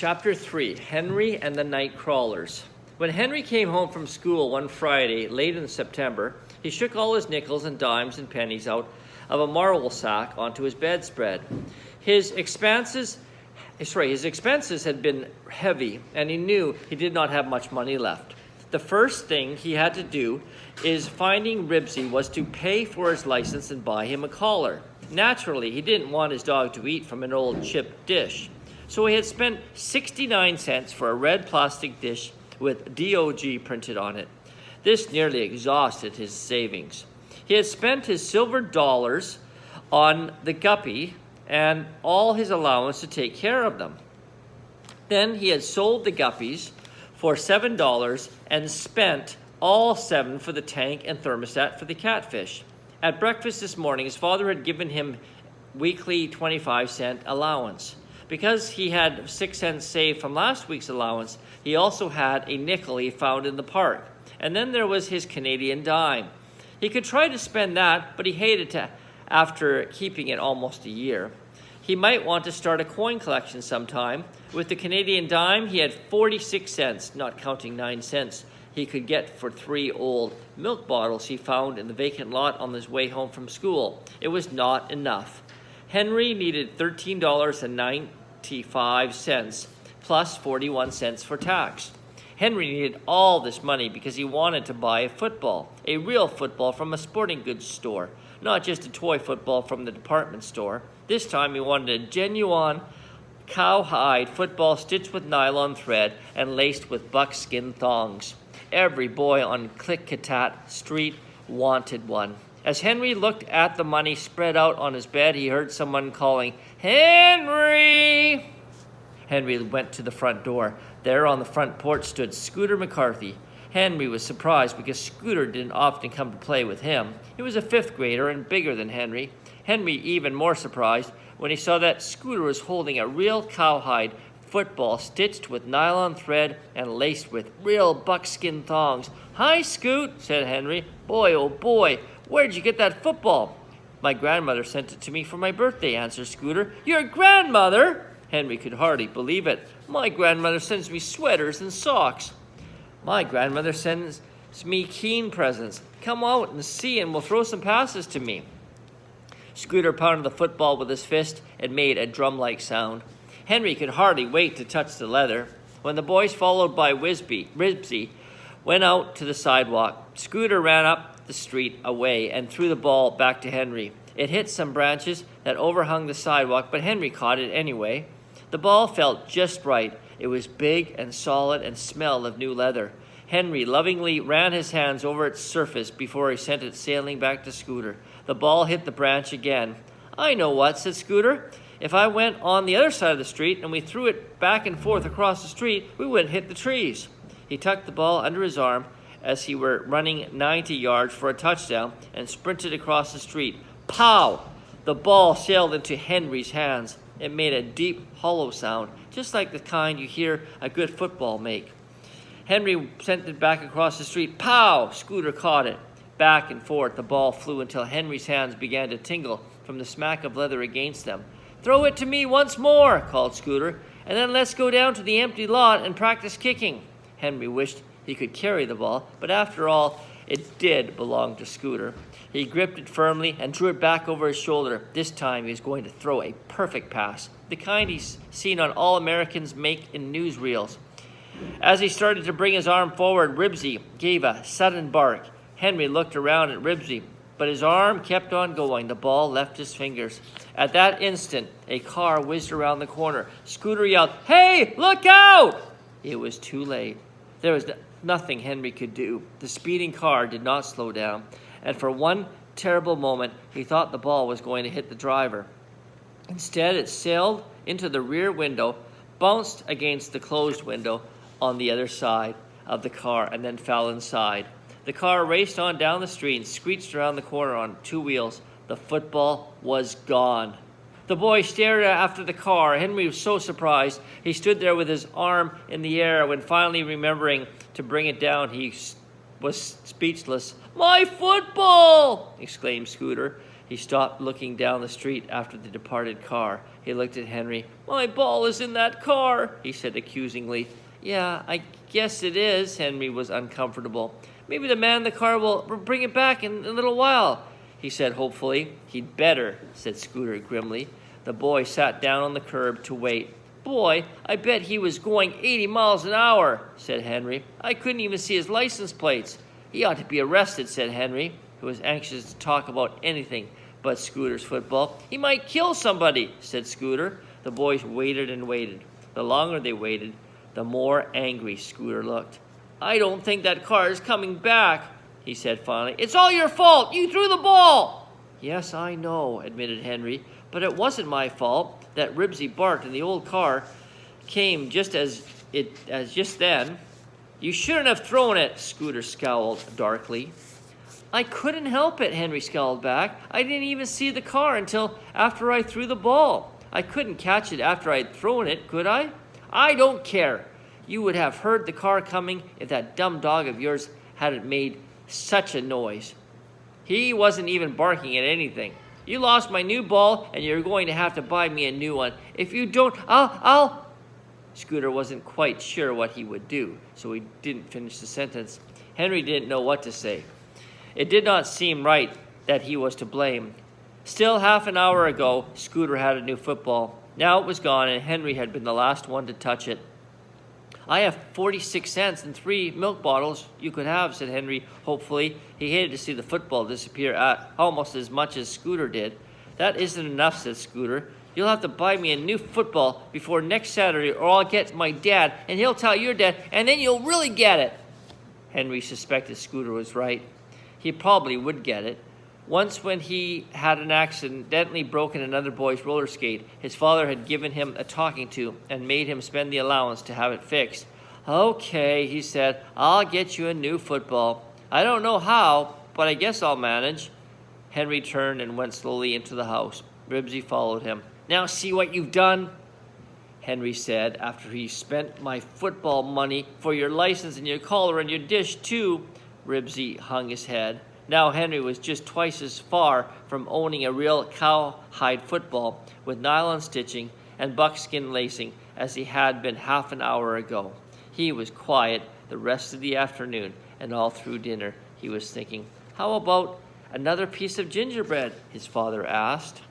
Chapter 3, Henry and the Night Crawlers. When Henry came home from school one Friday, late in September, he shook all his nickels and dimes and pennies out of a marble sack onto his bedspread. His expenses had been heavy, and he knew he did not have much money left. The first thing he had to do is finding Ribsy was to pay for his license and buy him a collar. Naturally, he didn't want his dog to eat from an old chipped dish. So he had spent 69 cents for a red plastic dish with DOG printed on it. This nearly exhausted his savings. He had spent his silver dollars on the guppy and all his allowance to take care of them. Then he had sold the guppies for $7 and spent all $7 for the tank and thermostat for the catfish. At breakfast this morning, his father had given him weekly 25-cent allowance. Because he had 6 cents saved from last week's allowance, he also had a nickel he found in the park. And then there was his Canadian dime. He could try to spend that, but he hated to after keeping it almost a year. He might want to start a coin collection sometime. With the Canadian dime, he had 46 cents, not counting 9 cents he could get for 3 old milk bottles he found in the vacant lot on his way home from school. It was not enough. Henry needed $13.95 plus 41 cents for tax. Henry needed all this money because he wanted to buy a football, a real football from a sporting goods store, not just a toy football from the department store. This time he wanted a genuine cowhide football stitched with nylon thread and laced with buckskin thongs. Every boy on Klickitat Street wanted one. As Henry looked at the money spread out on his bed, he heard someone calling, "Henry!" Henry went to the front door. There on the front porch stood Scooter McCarthy. Henry was surprised because Scooter didn't often come to play with him. He was a 5th grader and bigger than Henry. Henry even more surprised when he saw that Scooter was holding a real cowhide football stitched with nylon thread and laced with real buckskin thongs. "Hi, Scoot," said Henry. "Boy, oh boy, where'd you get that football?" "My grandmother sent it to me for my birthday," answered Scooter. "Your grandmother?" Henry could hardly believe it. "My grandmother sends me sweaters and socks." "My grandmother sends me Keen presents. Come out and see and we'll throw some passes to me." Scooter pounded the football with his fist and made a drum-like sound. Henry could hardly wait to touch the leather. When the boys, followed by Ribsy, went out to the sidewalk, Scooter ran up the street away and threw the ball back to Henry. It hit some branches that overhung the sidewalk, but Henry caught it anyway. The ball felt just right. It was big and solid and smelled of new leather. Henry lovingly ran his hands over its surface before he sent it sailing back to Scooter. The ball hit the branch again. "I know what," said Scooter. "If I went on the other side of the street and we threw it back and forth across the street, we wouldn't hit the trees." He tucked the ball under his arm as he were running 90 yards for a touchdown and sprinted across the street. Pow! The ball sailed into Henry's hands. It made a deep, hollow sound, just like the kind you hear a good football make. Henry sent it back across the street. Pow! Scooter caught it. Back and forth the ball flew until Henry's hands began to tingle from the smack of leather against them. "Throw it to me once more," called Scooter, "and then let's go down to the empty lot and practice kicking." Henry wished he could carry the ball, but after all, it did belong to Scooter. He gripped it firmly and drew it back over his shoulder. This time he was going to throw a perfect pass, the kind he's seen on all Americans make in newsreels. As he started to bring his arm forward, Ribsy gave a sudden bark. Henry looked around at Ribsy, but his arm kept on going. The ball left his fingers. At that instant, a car whizzed around the corner. Scooter yelled, "Hey, look out!" It was too late. There was nothing Henry could do. The speeding car did not slow down, and for one terrible moment, he thought the ball was going to hit the driver. Instead, it sailed into the rear window, bounced against the closed window on the other side of the car, and then fell inside. The car raced on down the street and screeched around the corner on 2 wheels. The football was gone. The boy stared after the car. Henry was so surprised. He stood there with his arm in the air. When finally remembering to bring it down, he was speechless. "My football!" exclaimed Scooter. He stopped looking down the street after the departed car. He looked at Henry. "My ball is in that car," he said accusingly. "Yeah, I guess it is." Henry was uncomfortable. "Maybe the man in the car will bring it back in a little while," he said hopefully. "He'd better," said Scooter grimly. The boy sat down on the curb to wait. "Boy, I bet he was going 80 miles an hour," said Henry. "I couldn't even see his license plates." "He ought to be arrested," said Henry, who was anxious to talk about anything but Scooter's football. "He might kill somebody," said Scooter. The boys waited and waited. The longer they waited, the more angry Scooter looked. "I don't think that car is coming back," he said finally. "It's all your fault. You threw the ball." "Yes, I know," admitted Henry, "but it wasn't my fault. That Ribsy barked and the old car came just then." "You shouldn't have thrown it," Scooter scowled darkly. "I couldn't help it," Henry scowled back. "I didn't even see the car until after I threw the ball. I couldn't catch it after I'd thrown it, could I?" "I don't care. You would have heard the car coming if that dumb dog of yours hadn't made such a noise. He wasn't even barking at anything. You lost my new ball, and you're going to have to buy me a new one. If you don't, I'll... Scooter wasn't quite sure what he would do, so he didn't finish the sentence. Henry didn't know what to say. It did not seem right that he was to blame. Still, half an hour ago, Scooter had a new football. Now it was gone, and Henry had been the last one to touch it. "I have 46 cents and 3 milk bottles you could have," said Henry hopefully. He hated to see the football disappear almost as much as Scooter did. "That isn't enough," said Scooter. "You'll have to buy me a new football before next Saturday, or I'll get my dad, and he'll tell your dad, and then you'll really get it." Henry suspected Scooter was right. He probably would get it. Once when he had accidentally broken another boy's roller skate, his father had given him a talking to and made him spend the allowance to have it fixed. "Okay," he said, "I'll get you a new football. I don't know how, but I guess I'll manage." Henry turned and went slowly into the house. Ribsy followed him. "Now see what you've done," Henry said, "after he spent my football money for your license and your collar and your dish, too." Ribsy hung his head. Now Henry was just twice as far from owning a real cowhide football with nylon stitching and buckskin lacing as he had been half an hour ago. He was quiet the rest of the afternoon, and all through dinner he was thinking, "How about another piece of gingerbread?" his father asked.